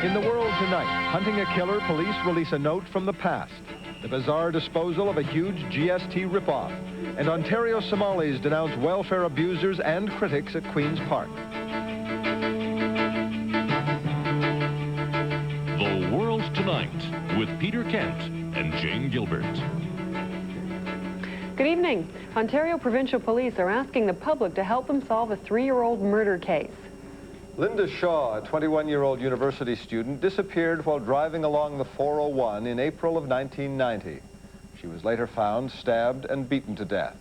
In the world tonight, hunting a killer, police release a note from the past. The bizarre disposal of a huge GST ripoff. And Ontario Somalis denounce welfare abusers and critics at Queen's Park. The World Tonight with Peter Kent and Jane Gilbert. Good evening. Ontario Provincial Police are asking the public to help them solve a 3-year-old murder case. Linda Shaw, a 21-year-old university student, disappeared while driving along the 401 in April of 1990. She was later found stabbed and beaten to death.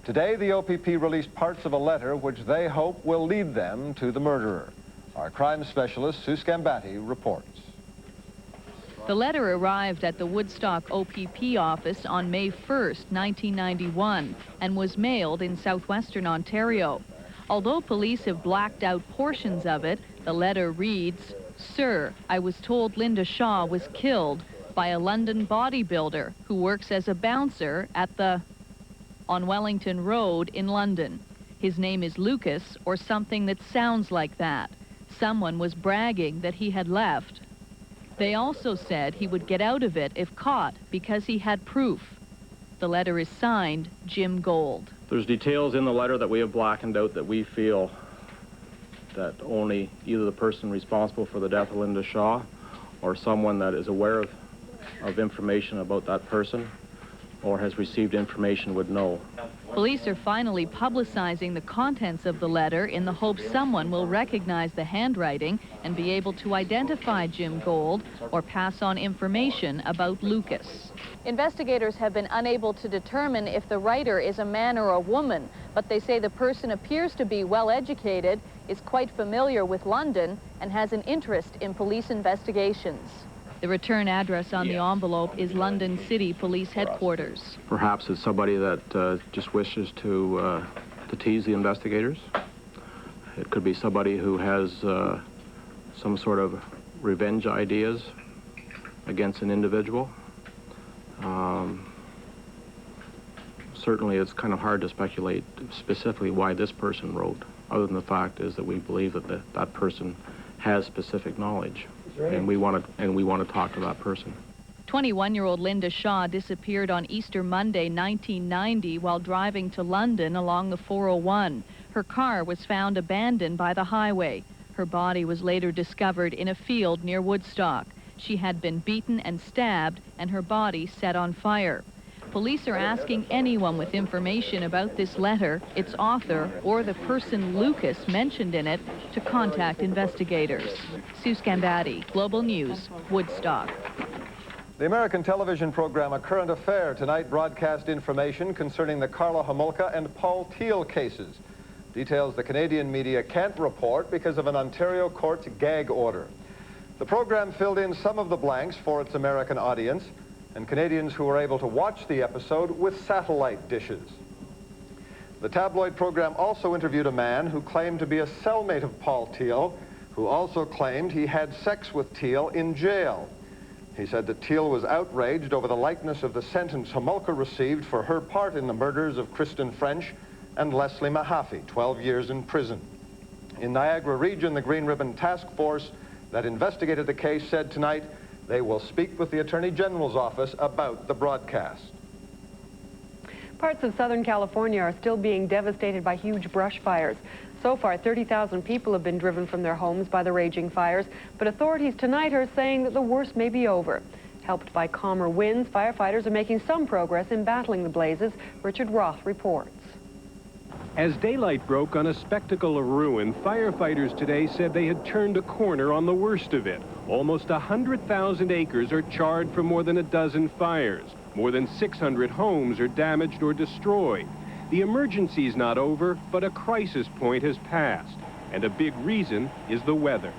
Today, the OPP released parts of a letter which they hope will lead them to the murderer. Our crime specialist, Sue Scambatti, reports. The letter arrived at the Woodstock OPP office on May 1st, 1991, and was mailed in southwestern Ontario. Although police have blacked out portions of it, the letter reads, "Sir, I was told Linda Shaw was killed by a London bodybuilder who works as a bouncer at the on Wellington Road in London. His name is Lucas or something that sounds like that. Someone was bragging that he had left. They also said he would get out of it if caught because he had proof." The letter is signed Jim Gold. There's details in the letter that we have blackened out that we feel that only either the person responsible for the death of Linda Shaw or someone that is aware of information about that person or has received information would know. Police are finally publicizing the contents of the letter in the hope someone will recognize the handwriting and be able to identify Jim Gold or pass on information about Lucas. Investigators have been unable to determine if the writer is a man or a woman, but they say the person appears to be well educated, is quite familiar with London, and has an interest in police investigations. The return address on the envelope is London City Police Headquarters. Perhaps it's somebody that just wishes to tease the investigators. It could be somebody who has some sort of revenge ideas against an individual. Certainly it's kind of hard to speculate specifically why this person wrote, other than the fact is that we believe that that person has specific knowledge. And we want to talk to that person. 21-year-old Linda Shaw disappeared on Easter Monday, 1990, while driving to London along the 401. Her car was found abandoned by the highway. Her body was later discovered in a field near Woodstock. She had been beaten and stabbed, and her body set on fire. Police are asking anyone with information about this letter, its author, or the person Lucas mentioned in it to contact investigators. Sue Scambatti, Global News, Woodstock. The American television program A Current Affair tonight broadcast information concerning the Karla Homolka and Paul Teal cases. Details the Canadian media can't report because of an Ontario court's gag order. The program filled in some of the blanks for its American audience and Canadians who were able to watch the episode with satellite dishes. The tabloid program also interviewed a man who claimed to be a cellmate of Paul Teal, who also claimed he had sex with Teal in jail. He said that Teal was outraged over the likeness of the sentence Homolka received for her part in the murders of Kristen French and Leslie Mahaffey, 12 years in prison. In Niagara Region, the Green Ribbon Task Force that investigated the case said tonight they will speak with the Attorney General's office about the broadcast. Parts of Southern California are still being devastated by huge brush fires. So far, 30,000 people have been driven from their homes by the raging fires, but authorities tonight are saying that the worst may be over. Helped by calmer winds, firefighters are making some progress in battling the blazes. Richard Roth reports. As daylight broke on a spectacle of ruin, firefighters today said they had turned a corner on the worst of it. Almost 100,000 acres are charred from more than a dozen fires. More than 600 homes are damaged or destroyed. The emergency's not over, but a crisis point has passed. And a big reason is the weather.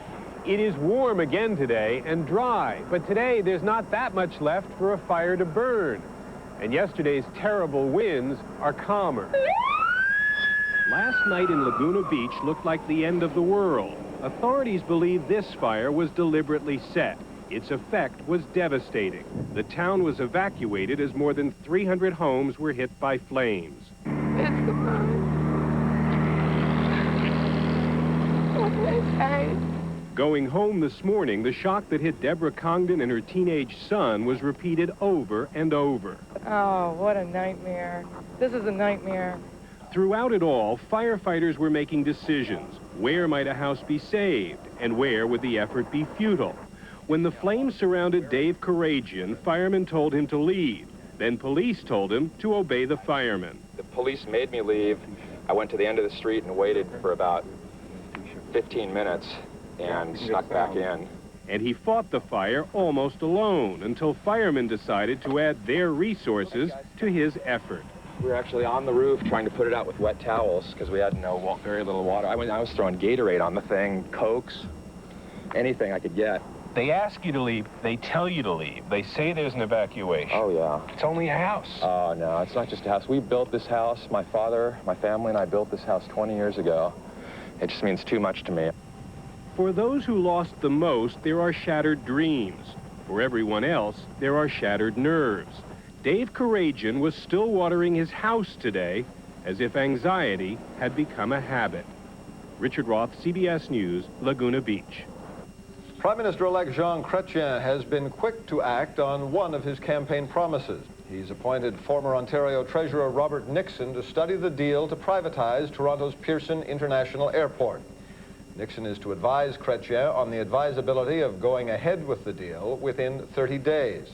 It is warm again today and dry, but today there's not that much left for a fire to burn. And yesterday's terrible winds are calmer. Last night in Laguna Beach looked like the end of the world. Authorities believe this fire was deliberately set. Its effect was devastating. The town was evacuated as more than 300 homes were hit by flames. That's the one. What can I say? Going home this morning, the shock that hit Deborah Congdon and her teenage son was repeated over and over. Oh, what a nightmare. This is a nightmare. Throughout it all, firefighters were making decisions. Where might a house be saved, and where would the effort be futile? When the flames surrounded Dave Karagian, firemen told him to leave. Then police told him to obey the firemen. The police made me leave. I went to the end of the street and waited for about 15 minutes and snuck back in. And he fought the fire almost alone until firemen decided to add their resources to his effort. We were actually on the roof trying to put it out with wet towels because we had very little water. I was throwing Gatorade on the thing, Cokes, anything I could get. They ask you to leave, they tell you to leave. They say there's an evacuation. Oh, yeah. It's only a house. Oh, no, it's not just a house. We built this house. My father, my family, and I built this house 20 years ago. It just means too much to me. For those who lost the most, there are shattered dreams. For everyone else, there are shattered nerves. Dave Karagian was still watering his house today as if anxiety had become a habit. Richard Roth, CBS News, Laguna Beach. Prime Minister-elect Jean Chrétien has been quick to act on one of his campaign promises. He's appointed former Ontario Treasurer Robert Nixon to study the deal to privatize Toronto's Pearson International Airport. Nixon is to advise Chrétien on the advisability of going ahead with the deal within 30 days.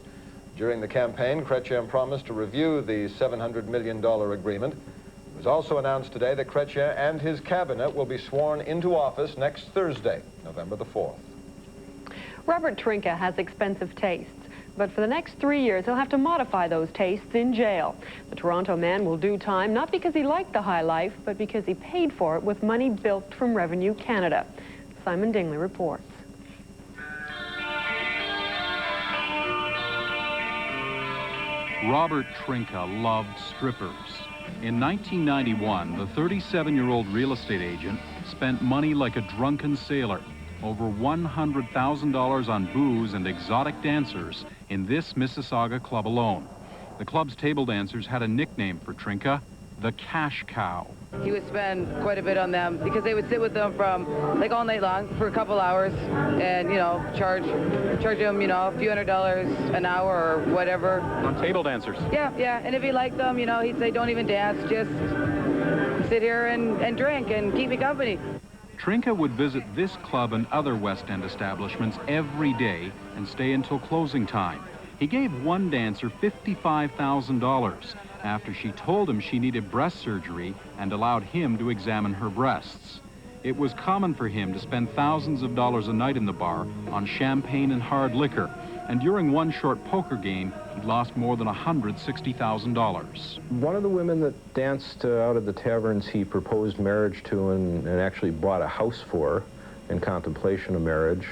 During the campaign, Chrétien promised to review the $700 million agreement. It was also announced today that Chrétien and his cabinet will be sworn into office next Thursday, November the 4th. Robert Trinka has expensive tastes, but for the next 3 years, he'll have to modify those tastes in jail. The Toronto man will do time not because he liked the high life, but because he paid for it with money bilked from Revenue Canada. Simon Dingley reports. Robert Trinka loved strippers. In 1991, the 37-year-old real estate agent spent money like a drunken sailor. Over $100,000 on booze and exotic dancers in this Mississauga club alone. The club's table dancers had a nickname for Trinka, the Cash Cow. He would spend quite a bit on them because they would sit with them from like all night long for a couple hours and, charge them, a few $100s an hour or whatever. On table dancers? Yeah. And if he liked them, he'd say, don't even dance, just sit here and drink and keep me company. Trinka would visit this club and other West End establishments every day and stay until closing time. He gave one dancer $55,000 after she told him she needed breast surgery and allowed him to examine her breasts. It was common for him to spend thousands of dollars a night in the bar on champagne and hard liquor, and during one short poker game, he'd lost more than $160,000. One of the women that danced out at the taverns he proposed marriage to and actually bought a house for in contemplation of marriage,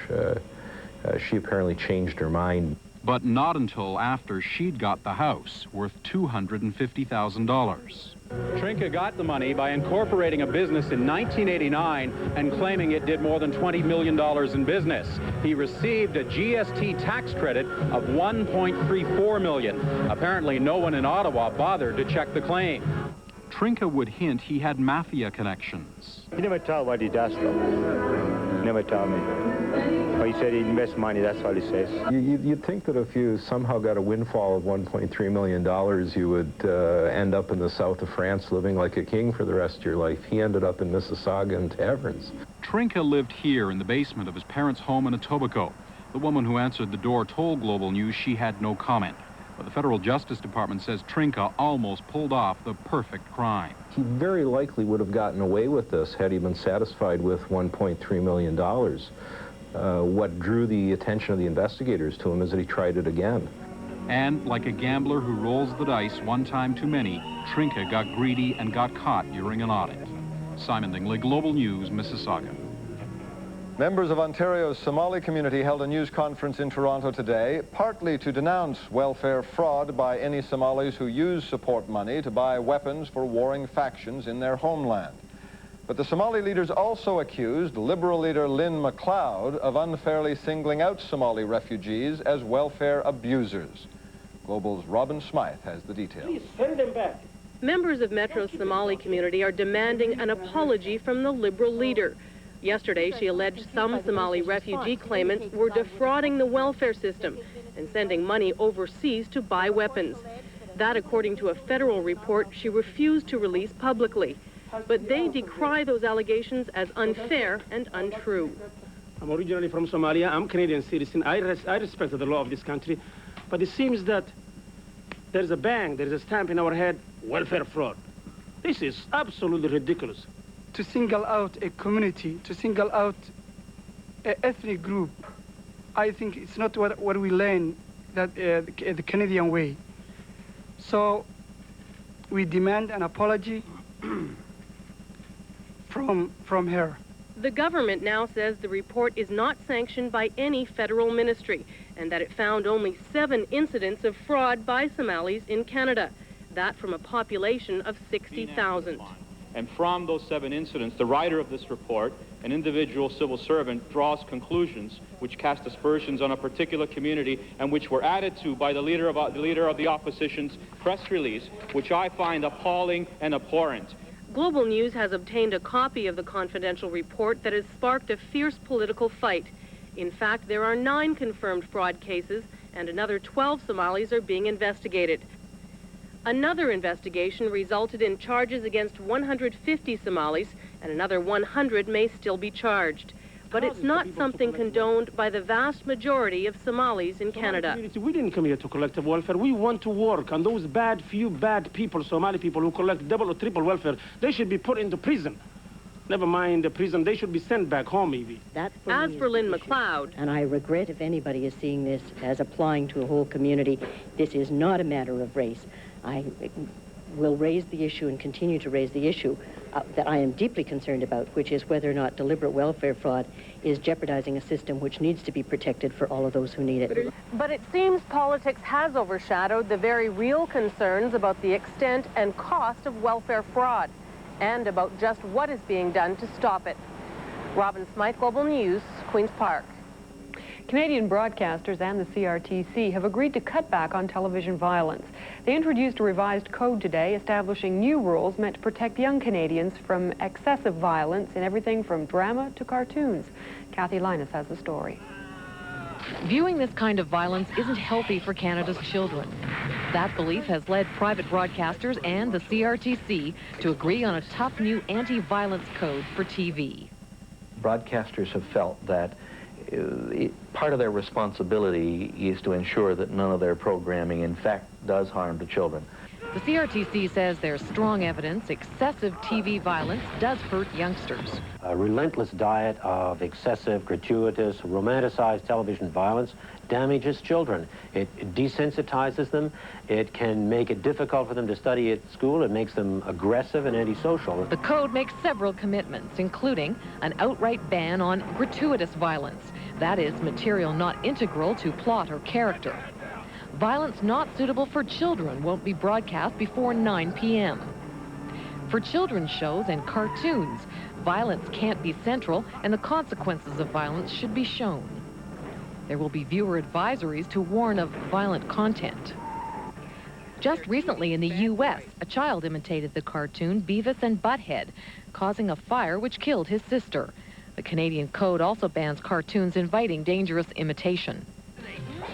she apparently changed her mind. But not until after she'd got the house, worth $250,000. Trinka got the money by incorporating a business in 1989 and claiming it did more than $20 million in business. He received a GST tax credit of $1.34 million. Apparently, no one in Ottawa bothered to check the claim. Trinka would hint he had mafia connections. He never told what he does, though. Never told me. But he said he invests money, that's all he says. You'd think that if you somehow got a windfall of $1.3 million, you would end up in the south of France living like a king for the rest of your life. He ended up in Mississauga in taverns. Trinka lived here in the basement of his parents' home in Etobicoke. The woman who answered the door told Global News she had no comment. But the Federal Justice Department says Trinka almost pulled off the perfect crime. He very likely would have gotten away with this had he been satisfied with $1.3 million. What drew the attention of the investigators to him is that he tried it again. And like a gambler who rolls the dice one time too many, Trinka got greedy and got caught during an audit. Simon Dingley, Global News, Mississauga. Members of Ontario's Somali community held a news conference in Toronto today, partly to denounce welfare fraud by any Somalis who use support money to buy weapons for warring factions in their homeland. But the Somali leaders also accused Liberal leader Lynn MacLeod of unfairly singling out Somali refugees as welfare abusers. Global's Robin Smythe has the details. Please send them back. Members of Metro's Somali community are demanding an apology from the Liberal leader. Yesterday, she alleged some Somali refugee claimants were defrauding the welfare system and sending money overseas to buy weapons. That, according to a federal report, she refused to release publicly. But they decry those allegations as unfair and untrue. I'm originally from Somalia. I'm a Canadian citizen. I respect the law of this country. But it seems that there's a bang, there's a stamp in our head, welfare fraud. This is absolutely ridiculous. To single out a community, to single out an ethnic group, I think it's not what we learn that the Canadian way. So we demand an apology from her. The government now says the report is not sanctioned by any federal ministry and that it found only 7 incidents of fraud by Somalis in Canada. That from a population of 60,000. And from those 7 incidents, the writer of this report, an individual civil servant, draws conclusions which cast aspersions on a particular community and which were added to by the leader of the opposition's press release, which I find appalling and abhorrent. Global News has obtained a copy of the confidential report that has sparked a fierce political fight. In fact, there are 9 confirmed fraud cases and another 12 Somalis are being investigated. Another investigation resulted in charges against 150 Somalis, and another 100 may still be charged. But it's not something condoned by the vast majority of Somalis in Canada. We didn't come here to collect welfare. We want to work, and those few bad people, Somali people who collect double or triple welfare, they should be put into prison. Never mind the prison, they should be sent back home, Evie. As for Lynn McLeod, and I regret if anybody is seeing this as applying to a whole community, this is not a matter of race. I will raise the issue and continue to raise the issue that I am deeply concerned about, which is whether or not deliberate welfare fraud is jeopardizing a system which needs to be protected for all of those who need it. But it seems politics has overshadowed the very real concerns about the extent and cost of welfare fraud and about just what is being done to stop it. Robin Smythe, Global News, Queen's Park. Canadian broadcasters and the CRTC have agreed to cut back on television violence. They introduced a revised code today establishing new rules meant to protect young Canadians from excessive violence in everything from drama to cartoons. Kathy Linus has the story. Viewing this kind of violence isn't healthy for Canada's children. That belief has led private broadcasters and the CRTC to agree on a tough new anti-violence code for TV. Broadcasters have felt that part of their responsibility is to ensure that none of their programming, in fact, does harm to children. The CRTC says there's strong evidence excessive TV violence does hurt youngsters. A relentless diet of excessive, gratuitous, romanticized television violence damages children. It desensitizes them. It can make it difficult for them to study at school. It makes them aggressive and antisocial. The code makes several commitments, including an outright ban on gratuitous violence. That is, material not integral to plot or character. Violence not suitable for children won't be broadcast before 9 p.m. For children's shows and cartoons, violence can't be central and the consequences of violence should be shown. There will be viewer advisories to warn of violent content. Just recently in the U.S., a child imitated the cartoon Beavis and Butthead, causing a fire which killed his sister. The Canadian code also bans cartoons inviting dangerous imitation.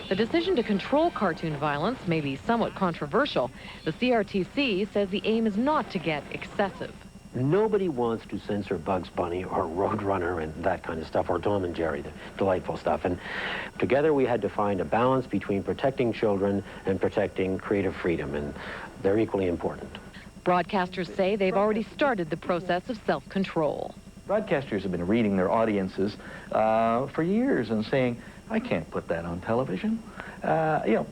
The decision to control cartoon violence may be somewhat controversial. The CRTC says the aim is not to get excessive. Nobody wants to censor Bugs Bunny or Roadrunner and that kind of stuff, or Tom and Jerry, the delightful stuff. And together we had to find a balance between protecting children and protecting creative freedom, and they're equally important. Broadcasters say they've already started the process of self-control. Broadcasters have been reading their audiences for years and saying, I can't put that on television.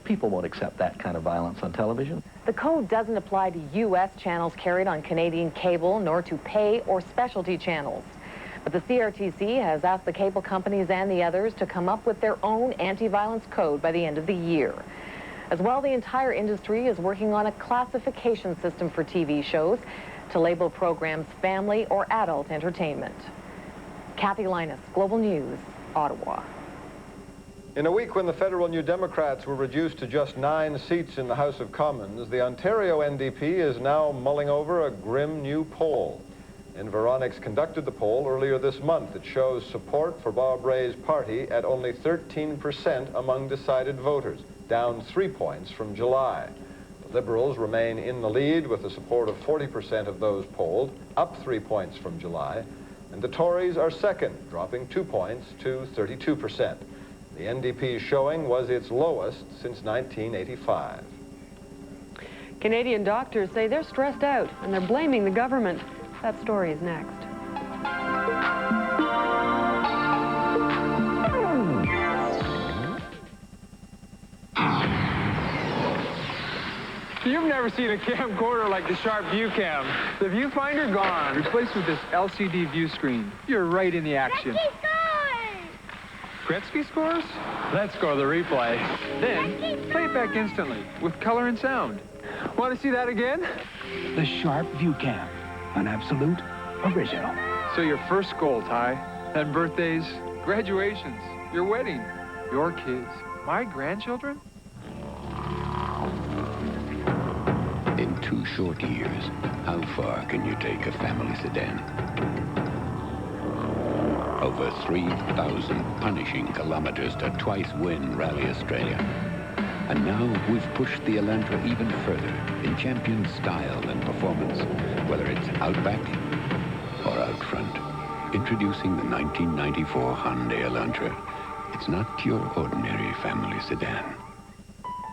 People won't accept that kind of violence on television. The code doesn't apply to U.S. channels carried on Canadian cable, nor to pay or specialty channels. But the CRTC has asked the cable companies and the others to come up with their own anti-violence code by the end of the year. As well, the entire industry is working on a classification system for TV shows to label programs family or adult entertainment. Kathy Linus, Global News, Ottawa. In a week when the federal New Democrats were reduced to just 9 seats in the House of Commons, the Ontario NDP is now mulling over a grim new poll. Environics conducted the poll earlier this month. It shows support for Bob Rae's party at only 13% among decided voters, down 3 points from July. The Liberals remain in the lead with the support of 40% of those polled, up 3 points from July. And the Tories are second, dropping 2 points to 32%. The NDP's showing was its lowest since 1985. Canadian doctors say they're stressed out and they're blaming the government. That story is next. You've never seen a camcorder like the Sharp View Cam. The viewfinder gone, replaced with this LCD view screen. You're right in the action. Gretzky scores? Let's go to the replay. Then, play it back instantly with color and sound. Want to see that again? The Sharp View Cam, an absolute original. So your first goal, Ty, then birthdays, graduations, your wedding, your kids, my grandchildren? In 2 short years, how far can you take a family sedan? Over 3,000 punishing kilometers to twice win Rally Australia. And now we've pushed the Elantra even further in champion style and performance, whether it's Outback or out front. Introducing the 1994 Hyundai Elantra. It's not your ordinary family sedan.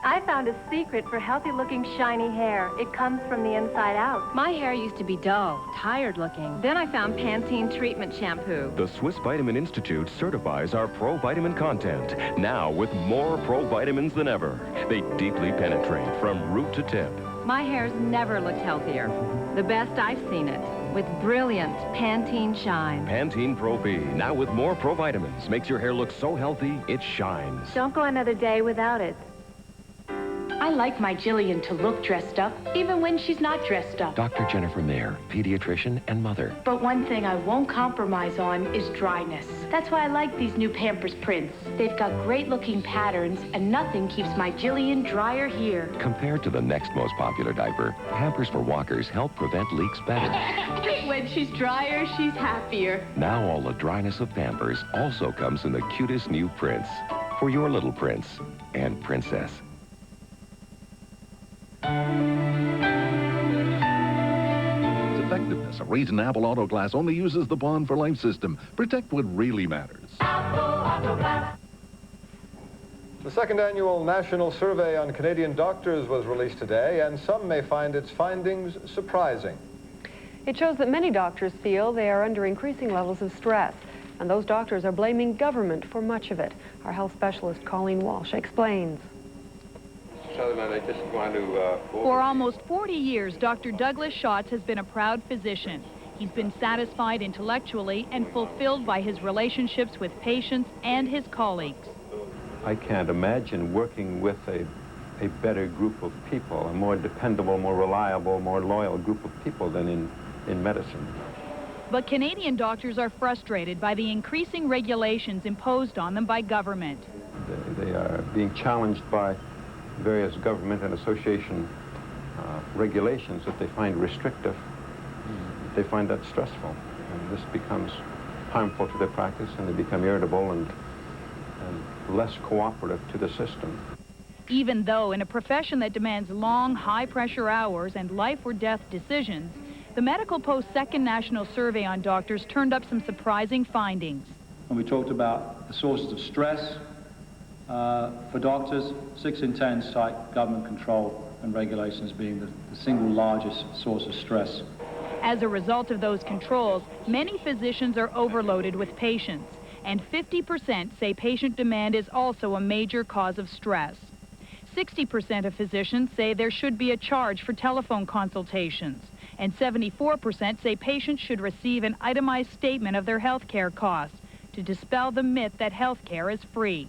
I found a secret for healthy-looking, shiny hair. It comes from the inside out. My hair used to be dull, tired-looking. Then I found Pantene Treatment Shampoo. The Swiss Vitamin Institute certifies our pro-vitamin content, now with more pro-vitamins than ever. They deeply penetrate from root to tip. My hair's never looked healthier. The best I've seen it, with brilliant Pantene Shine. Pantene Pro-V, now with more pro-vitamins, makes your hair look so healthy, it shines. Don't go another day without it. I like my Jillian to look dressed up, even when she's not dressed up. Dr. Jennifer Mayer, pediatrician and mother. But one thing I won't compromise on is dryness. That's why I like these new Pampers prints. They've got great-looking patterns, and nothing keeps my Jillian drier here. Compared to the next most popular diaper, Pampers for walkers help prevent leaks better. When she's drier, she's happier. Now all the dryness of Pampers also comes in the cutest new prints. For your little prince and princess. Its effectiveness. A reason Apple Auto Glass only uses the Bond for Life system. Protect what really matters. The second annual National Survey on Canadian Doctors was released today, and some may find its findings surprising. It shows that many doctors feel they are under increasing levels of stress, and those doctors are blaming government for much of it. Our health specialist Colleen Walsh explains. For almost 40 years, Dr. Douglas Schatz has been a proud physician. He's been satisfied intellectually and fulfilled by his relationships with patients and his colleagues. I can't imagine working with a better group of people, a more dependable, more reliable, more loyal group of people than in medicine. But Canadian doctors are frustrated by the increasing regulations imposed on them by government. They are being challenged by various government and association regulations that they find restrictive. They find that stressful, and this becomes harmful to their practice, and they become irritable and less cooperative to the system. Even though in a profession that demands long, high-pressure hours and life-or-death decisions, the Medical Post's second national survey on doctors turned up some surprising findings. When we talked about the sources of stress, for doctors, 6 in 10 cite government control and regulations being the single largest source of stress. As a result of those controls, many physicians are overloaded with patients, and 50% say patient demand is also a major cause of stress. 60% of physicians say there should be a charge for telephone consultations, and 74% say patients should receive an itemized statement of their health care costs to dispel the myth that health care is free.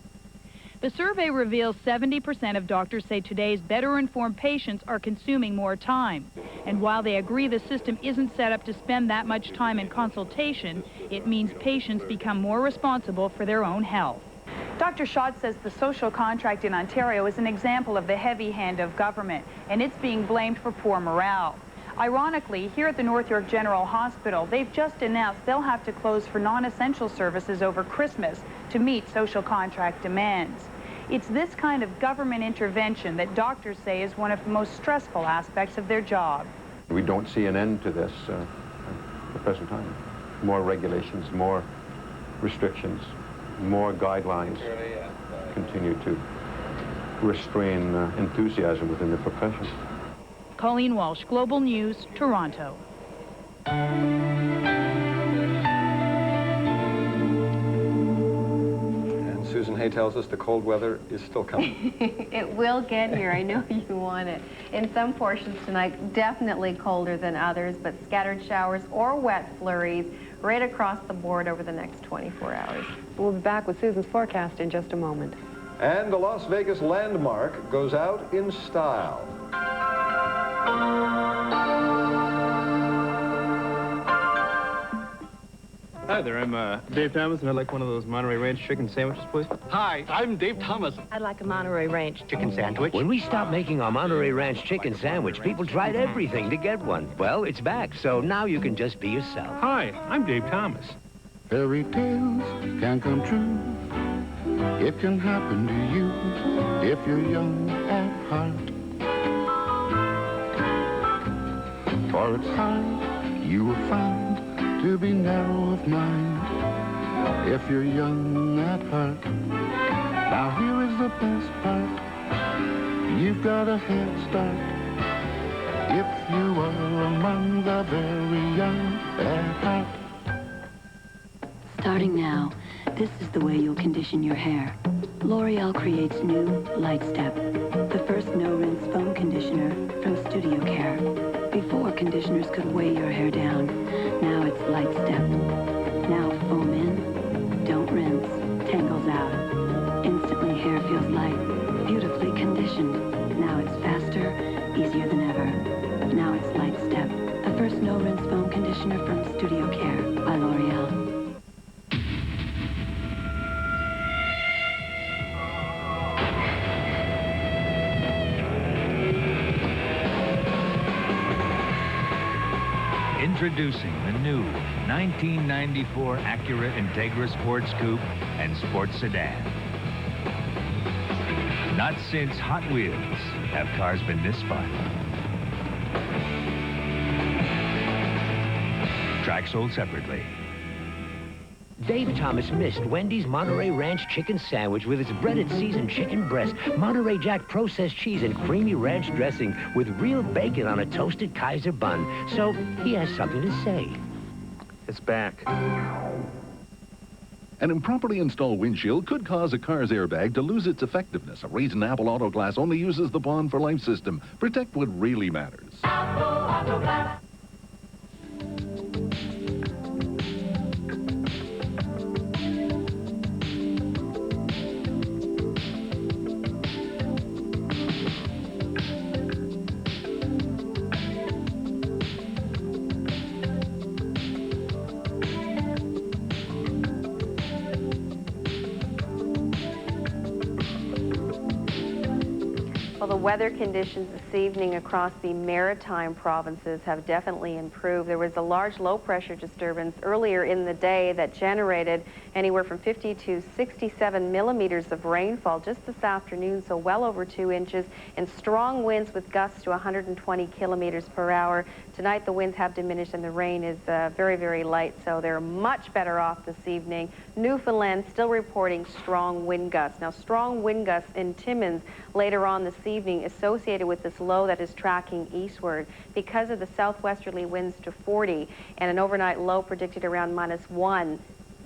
The survey reveals 70% of doctors say today's better-informed patients are consuming more time. And while they agree the system isn't set up to spend that much time in consultation, it means patients become more responsible for their own health. Dr. Schatz says the social contract in Ontario is an example of the heavy hand of government, and it's being blamed for poor morale. Ironically, here at the North York General Hospital, they've just announced they'll have to close for non-essential services over Christmas to meet social contract demands. It's this kind of government intervention that doctors say is one of the most stressful aspects of their job. We don't see an end to this at the present time. More regulations, more restrictions, more guidelines continue to restrain enthusiasm within the profession. Colleen Walsh, Global News, Toronto. And Susan Hay tells us the cold weather is still coming. It will get here. I know you want it. In some portions tonight, definitely colder than others, but scattered showers or wet flurries right across the board over the next 24 hours. We'll be back with Susan's forecast in just a moment. And the Las Vegas landmark goes out in style. Hi there, I'm Dave Thomas, and I'd like one of those Monterey Ranch chicken sandwiches, please. Hi, I'm Dave Thomas. I'd like a Monterey Ranch chicken sandwich. When we stopped making our Monterey Ranch chicken sandwich, people tried everything to get one. Well, it's back, so now you can just be yourself. Hi, I'm Dave Thomas. Fairy tales can come true. It can happen to you if you're young at heart. For it's hard, you will find, to be narrow of mind if you're young at heart. Now here is the best part. You've got a head start if you are among the very young at heart. Starting now, this is the way you'll condition your hair. L'Oreal creates new Light Step, the first no-rinse foam conditioner from Studio Care. Before, conditioners could weigh your hair down. Now it's Light Step. Now foam in, don't rinse, tangles out. Instantly hair feels light, beautifully conditioned. Now it's faster, easier than ever. Now it's Light Step, the first no-rinse foam conditioner from Studio Care by L'Oreal. Introducing the new 1994 Acura Integra Sports Coupe and Sports Sedan. Not since Hot Wheels have cars been this fun. Tracks sold separately. Dave Thomas missed Wendy's Monterey Ranch chicken sandwich with its breaded seasoned chicken breast, Monterey Jack processed cheese, and creamy ranch dressing with real bacon on a toasted Kaiser bun. So he has something to say. It's back. An improperly installed windshield could cause a car's airbag to lose its effectiveness. A reason Apple Auto Glass only uses the Bond for Life system. Protect what really matters. Apple Auto Glass. Well, the weather conditions this evening across the maritime provinces have definitely improved. There was a large low-pressure disturbance earlier in the day that generated anywhere from 50 to 67 millimeters of rainfall just this afternoon, so well over 2 inches, and strong winds with gusts to 120 kilometers per hour. Tonight, the winds have diminished and the rain is very, very light, so they're much better off this evening. Newfoundland still reporting strong wind gusts. Now, strong wind gusts in Timmins later on this evening associated with this low that is tracking eastward because of the southwesterly winds to 40 and an overnight low predicted around -1.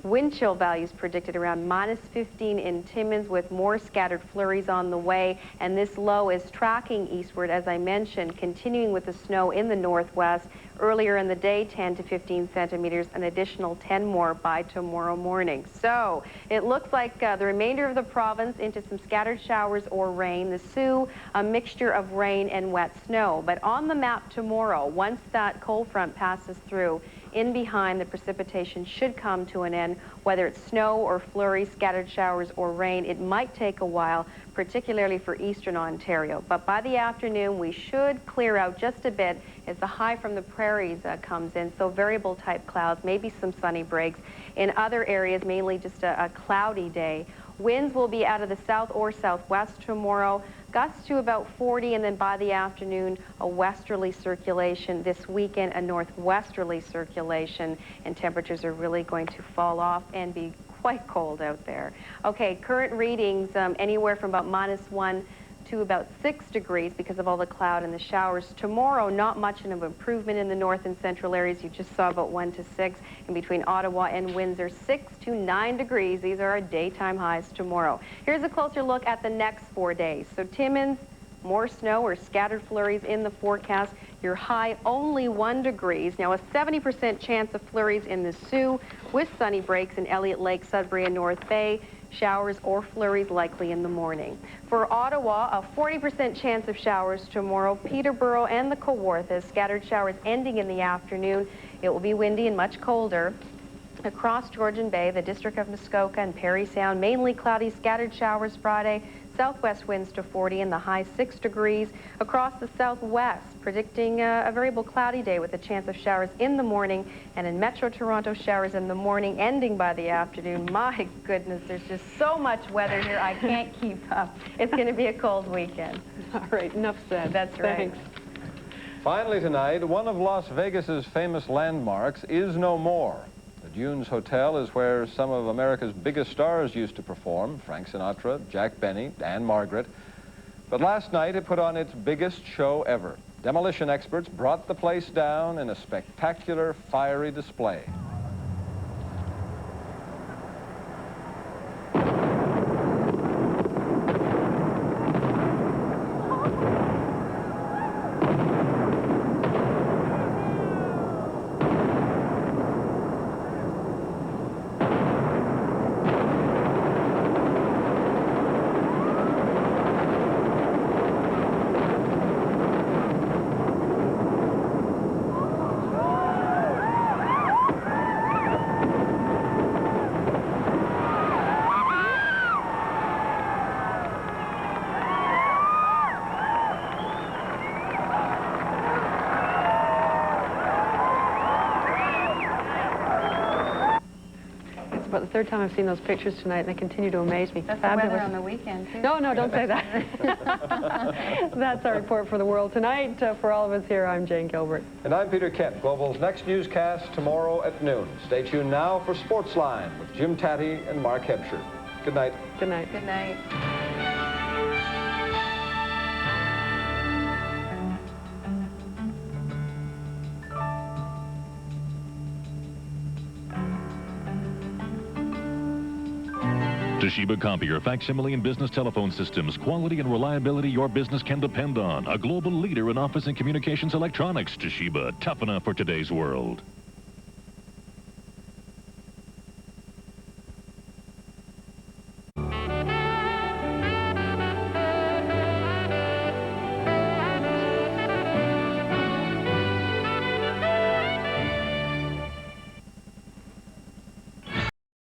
Wind chill values predicted around -15 in Timmins with more scattered flurries on the way, and this low is tracking eastward, as I mentioned, continuing with the snow in the northwest. Earlier in the day, 10 to 15 centimeters, an additional 10 more by tomorrow morning. So it looks like the remainder of the province into some scattered showers or rain. The Sioux, a mixture of rain and wet snow. But on the map tomorrow, once that cold front passes through, in behind, the precipitation should come to an end. Whether it's snow or flurries, scattered showers or rain, it might take a while, particularly for eastern Ontario. But by the afternoon, we should clear out just a bit as the high from the prairies comes in. So variable type clouds, maybe some sunny breaks. In other areas, mainly just a cloudy day. Winds will be out of the south or southwest tomorrow. Gusts to about 40, and then by the afternoon, a westerly circulation. This weekend, a northwesterly circulation, and temperatures are really going to fall off and be quite cold out there. Okay, current readings anywhere from about -1 to about 6 degrees because of all the cloud and the showers. Tomorrow, not much of an improvement in the north and central areas. You just saw about 1 to 6. In between Ottawa and Windsor, 6 to 9 degrees. These are our daytime highs tomorrow. Here's a closer look at the next 4 days. So Timmins, more snow or scattered flurries in the forecast. Your high only 1 degrees. Now a 70% chance of flurries in the Sioux with sunny breaks in Elliott Lake, Sudbury, and North Bay. Showers or flurries likely in the morning. For Ottawa, a 40% chance of showers tomorrow. Peterborough and the Kawarthas, scattered showers ending in the afternoon. It will be windy and much colder. Across Georgian Bay, the District of Muskoka and Parry Sound, mainly cloudy, scattered showers Friday. Southwest winds to 40 and the high 6 degrees. Across the southwest, predicting a variable cloudy day with a chance of showers in the morning, and in Metro Toronto, showers in the morning, ending by the afternoon. My goodness, there's just so much weather here, I can't keep up. It's going to be a cold weekend. All right, enough said. That's right. Thanks. Finally tonight, one of Las Vegas's famous landmarks is no more. The Dunes Hotel is where some of America's biggest stars used to perform, Frank Sinatra, Jack Benny, and Margaret. But last night it put on its biggest show ever. Demolition experts brought the place down in a spectacular, fiery display. About the third time I've seen those pictures tonight, and they continue to amaze me. That's fabulous. the weather on the weekend, too. No, no, don't say that. That's our report for the world tonight. For all of us here, I'm Jane Gilbert. And I'm Peter Kent. Global's next newscast tomorrow at noon. Stay tuned now for Sportsline with Jim Tatty and Mark Hebscher. Good night. Good night. Good night. Toshiba Compier facsimile and business telephone systems. Quality and reliability your business can depend on. A global leader in office and communications electronics. Toshiba, tough enough for today's world.